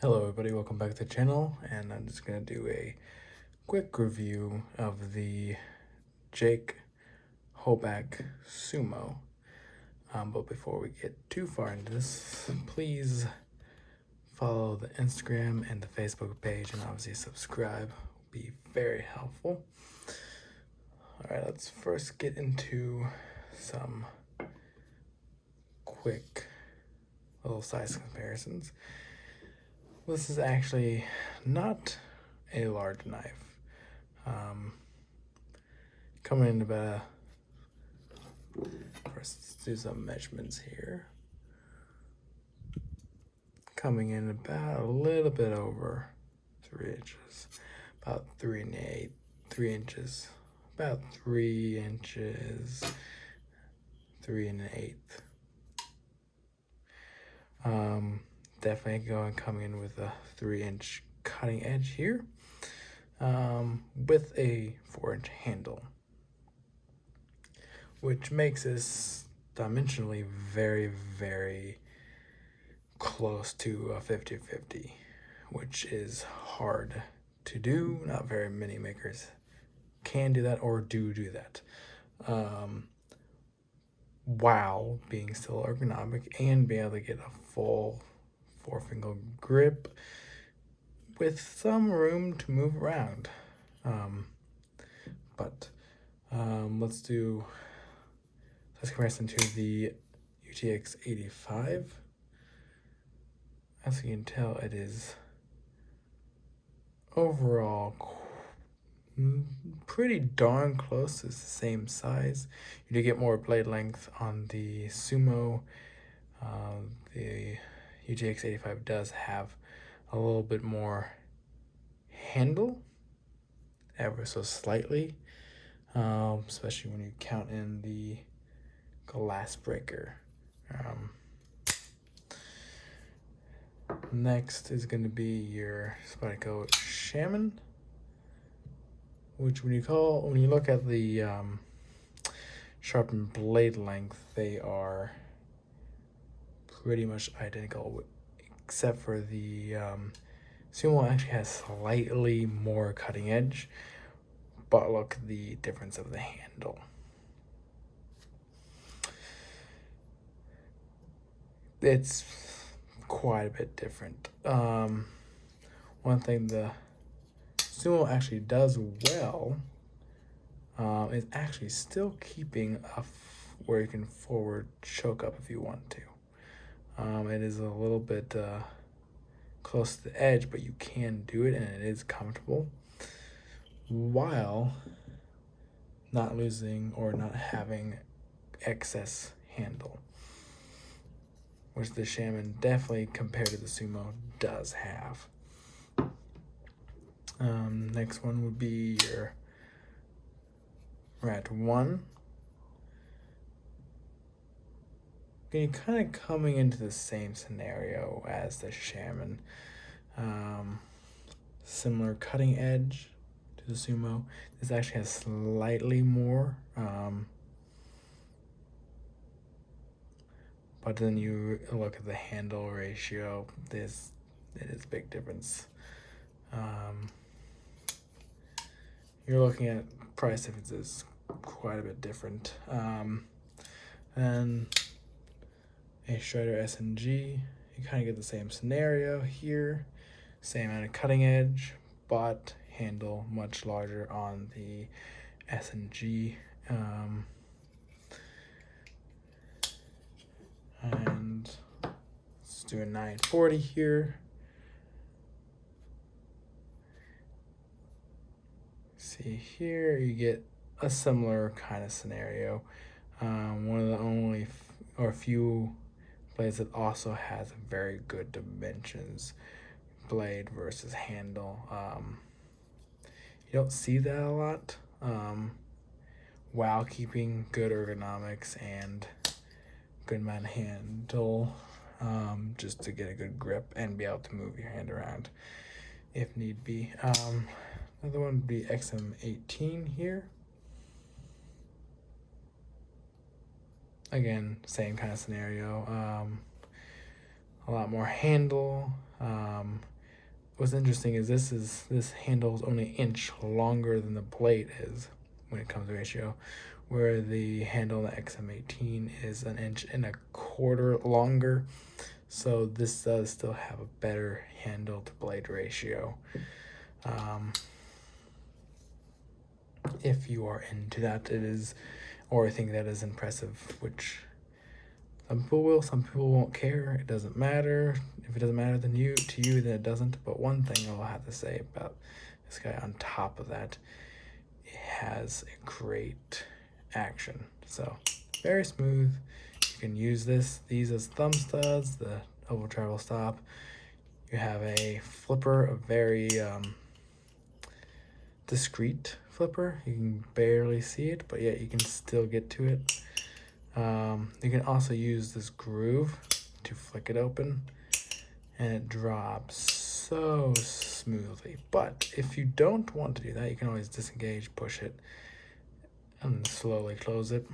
Hello everybody, welcome back to the channel, and I'm just going to do a quick review of the Jake Hoback Sumo. But before we get too far into this, please follow the Instagram and the Facebook page, and obviously subscribe will be very helpful. Alright, let's first get into some quick little size comparisons. This is actually not a large knife. Coming in about, first let's do some measurements here. Coming in about a little bit over 3 inches, about 3 inches, about 3 inches, 3 1/8. Definitely coming in with a 3-inch cutting edge here, with a 4-inch handle, which makes this dimensionally very, very close to a 50-50, which is hard to do. Not very many makers can do that or do that. While being still ergonomic and be able to get a full 4-finger grip with some room to move around. Let's do this comparison to the UTX 85. As you can tell, it is overall pretty darn close. It's the same size. You do get more blade length on the Sumo. The UTX 85 does have a little bit more handle, ever so slightly, especially when you count in the glass breaker. Next is going to be your Spyko Shaman, which when you look at the sharpened blade length, they are pretty much identical, except for the Sumo actually has slightly more cutting edge, but look at the difference of the handle. It's quite a bit different. One thing the Sumo actually does well is actually still keeping where you can forward choke up if you want to. It is a little bit close to the edge, but you can do it and it is comfortable while not losing or not having excess handle, which the Shaman definitely compared to the Sumo does have. Next one would be your Rat 1. You're kind of coming into the same scenario as the Shaman. Similar cutting edge to the Sumo. This actually has slightly more, but then you look at the handle ratio, it is a big difference. You're looking at price differences quite a bit different. And a Shredder SNG, you kind of get the same scenario here, same amount of cutting edge, but handle much larger on the SNG. And let's do a 940 here. See here, you get a similar kind of scenario. One of the only or few blades that also has very good dimensions, blade versus handle. You don't see that a lot, while keeping good ergonomics and good amount of handle, just to get a good grip and be able to move your hand around if need be. Another one would be XM18 here. Again, same kind of scenario. A lot more handle, What's interesting is this handle is only an inch longer than the blade is when it comes to ratio, where the handle in the XM18 is an inch and a quarter longer. So this does still have a better handle to blade ratio. If you are into that, it is, or I think that is impressive, which some people will, some people won't care. It doesn't matter. If it doesn't matter to you, then it doesn't. But one thing I'll have to say about this guy on top of that, it has a great action. So very smooth. You can use these as thumb studs, the oval travel stop. You have a flipper, a very discreet flipper. You can barely see it, but yet you can still get to it. You can also use this groove to flick it open, and it drops so smoothly. But if you don't want to do that, you can always disengage, push it, and slowly close it,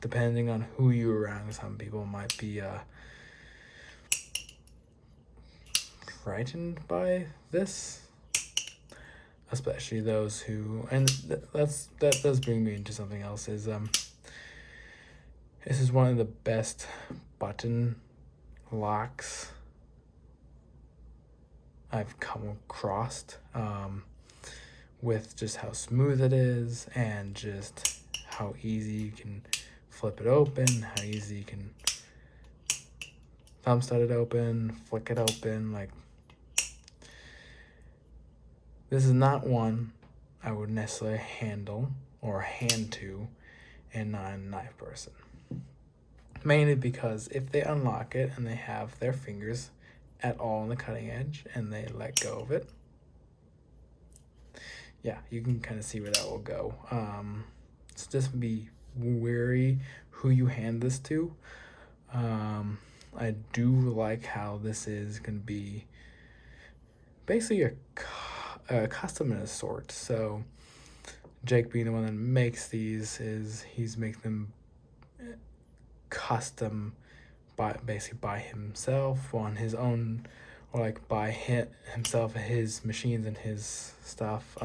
depending on who you're around. Some people might be frightened by this, especially those who, and that does bring me into something else, is this is one of the best button locks I've come across, with just how smooth it is and just how easy you can flip it open, how easy you can thumb stud it open, flick it open. Like, this is not one I would necessarily handle or hand to and not a knife person. Mainly because if they unlock it and they have their fingers at all on the cutting edge and they let go of it, yeah, you can kind of see where that will go. So just be wary who you hand this to. I do like how this is going to be basically a custom in a sort. So Jake, being the one that makes these, he's making them custom basically by himself on his own, or like by himself, his machines and his stuff.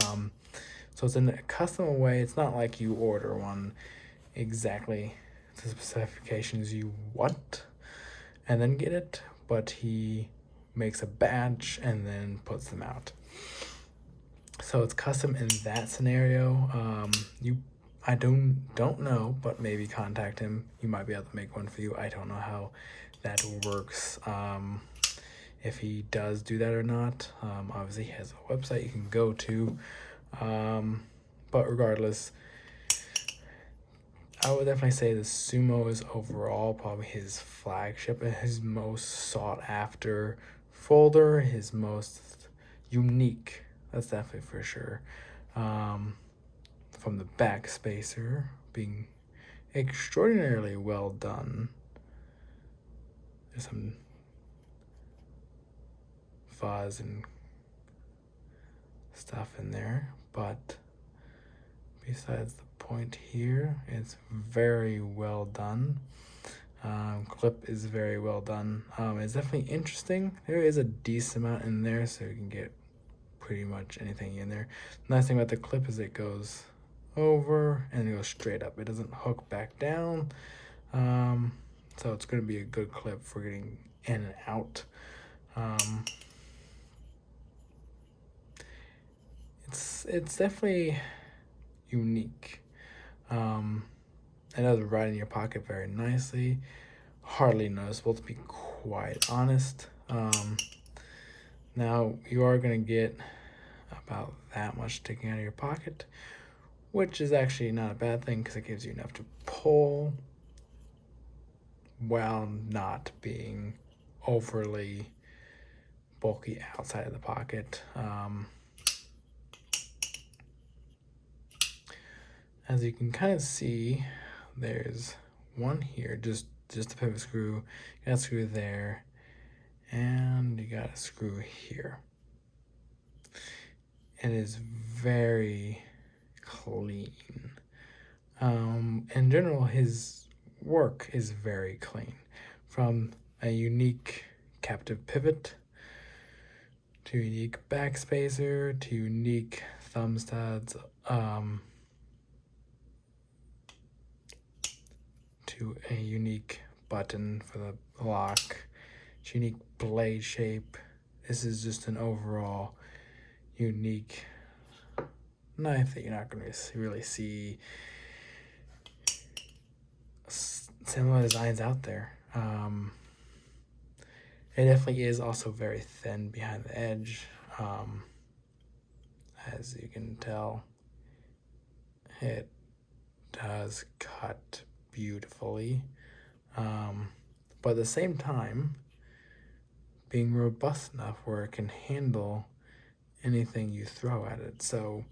So it's in a custom way. It's not like you order one exactly to the specifications you want and then get it, but he makes a batch and then puts them out. So it's custom in that scenario. I don't know, but maybe contact him. He might be able to make one for you. I don't know how that works, if he does do that or not. Obviously he has a website you can go to, but regardless, I would definitely say the Sumo is overall probably his flagship and his most sought after folder, his most unique. That's definitely for sure. From the back spacer being extraordinarily well done. There's some fuzz and stuff in there, but besides the point here, it's very well done. Clip is very well done. It's definitely interesting. There is a decent amount in there, so you can get pretty much anything in there. The nice thing about the clip is it goes over and it goes straight up. It doesn't hook back down. So it's going to be a good clip for getting in and out. It's definitely unique. It does ride in your pocket very nicely. Hardly noticeable, to be quite honest. Now you are going to get about that much sticking out of your pocket, which is actually not a bad thing because it gives you enough to pull while not being overly bulky outside of the pocket. As you can kind of see, there's one here, just a pivot screw. You got a screw there, and you got a screw here. It is very clean. In general, his work is very clean. From a unique captive pivot 2 unique backspacer, 2 unique thumb studs, 2 a unique button for the lock, unique blade shape. This is just an overall unique knife that you're not going to really see similar designs out there. It definitely is also very thin behind the edge, as you can tell. It does cut beautifully, but at the same time being robust enough where it can handle anything you throw at it. So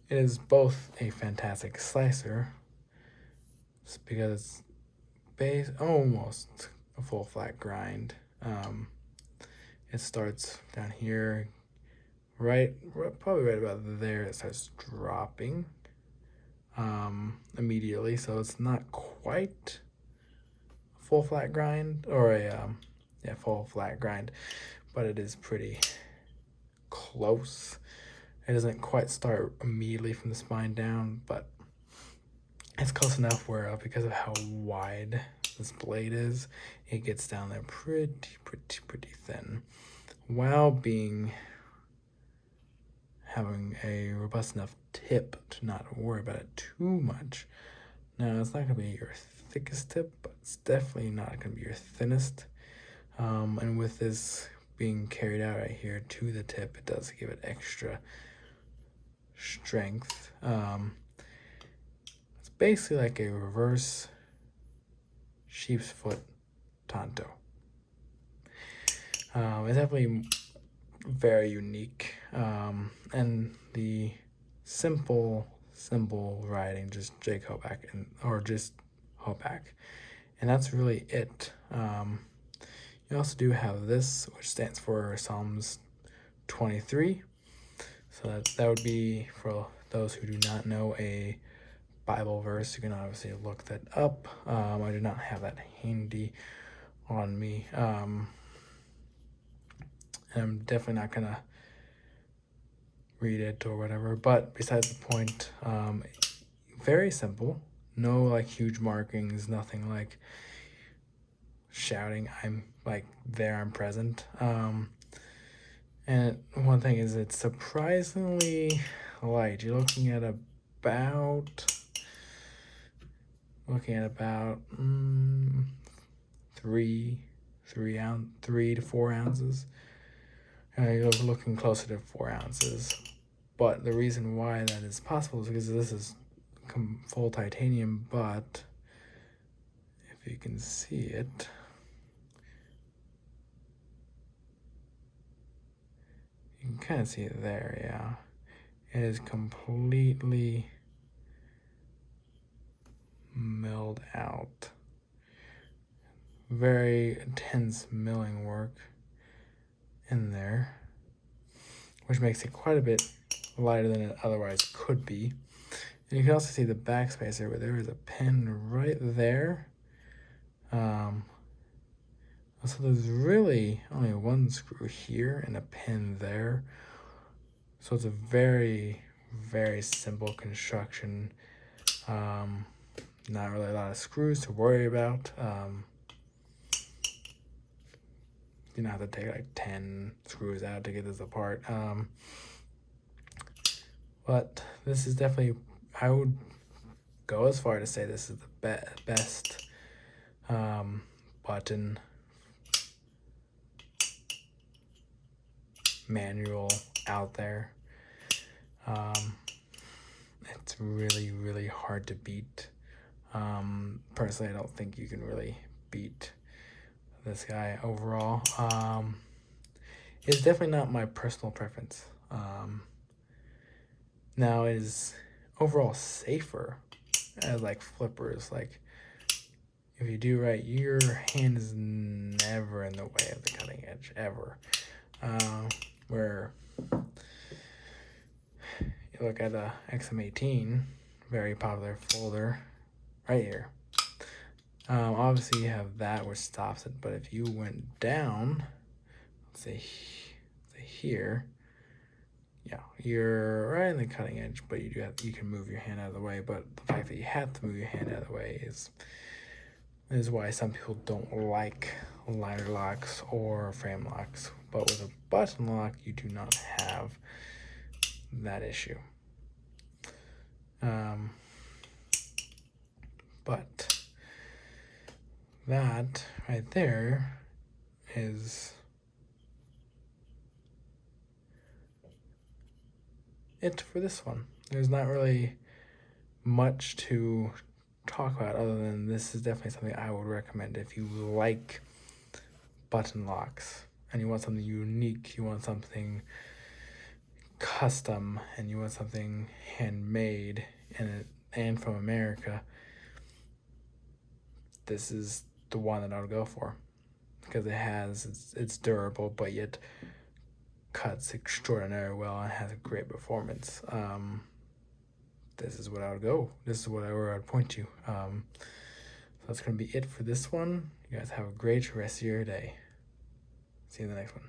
it is both a fantastic slicer because it's almost a full flat grind. It starts down here, probably right about there. It starts dropping immediately, so it's not quite a full flat grind, or a full flat grind, but it is pretty close. It doesn't quite start immediately from the spine down, but it's close enough where, because of how wide this blade is, it gets down there pretty thin, while having a robust enough tip to not worry about it too much. Now, it's not going to be your thickest tip, but it's definitely not going to be your thinnest. And with this being carried out right here to the tip, it does give it extra strength. It's basically like a reverse sheep's foot Tonto. It's definitely very unique, and the simple writing, just Jake Hoback, or just Hoback, and that's really it. You also do have this, which stands for Psalms 23. So that would be, for those who do not know, a Bible verse. You can obviously look that up. I do not have that handy on me. I'm definitely not gonna read it or whatever, but besides the point, very simple. No like huge markings, nothing like shouting I'm like there, I'm present. And one thing is, it's surprisingly light. You're looking at about 3 to 4 ounces. You're looking closer to 4 ounces. But the reason why that is possible is because this is full titanium, but if you can see it, you can kind of see it there, yeah. It is completely milled out. Very intense milling work in there, which makes it quite a bit lighter than it otherwise could be. And you can also see the backspacer, where there is a pin right there. So there's really only one screw here and a pin there. So it's a very simple construction. Not really a lot of screws to worry about. You don't have to take like 10 screws out to get this apart. But this is definitely, I would go as far to say this is the best button manual out there. It's really hard to beat. Personally, I don't think you can really beat this guy overall. It's definitely not my personal preference. Now, it is overall safer as like flippers. Like, if you do right, your hand is never in the way of the cutting edge, ever. Where you look at the XM18, very popular folder, right here. Obviously you have that which stops it, but if you went down, let's say here, yeah, you're right in the cutting edge, but you can move your hand out of the way. But the fact that you have to move your hand out of the way is why some people don't like liner locks or frame locks. But with a button lock, you do not have that issue. But that right there is it for this one. There's not really much to talk about other than this is definitely something I would recommend if you like button locks and you want something unique, you want something custom, and you want something handmade and from America. This is the one that I would go for because it's durable but yet cuts extraordinarily well and has a great performance. This is what I would go. This is where I would point you. So that's going to be it for this one. You guys have a great rest of your day. See you in the next one.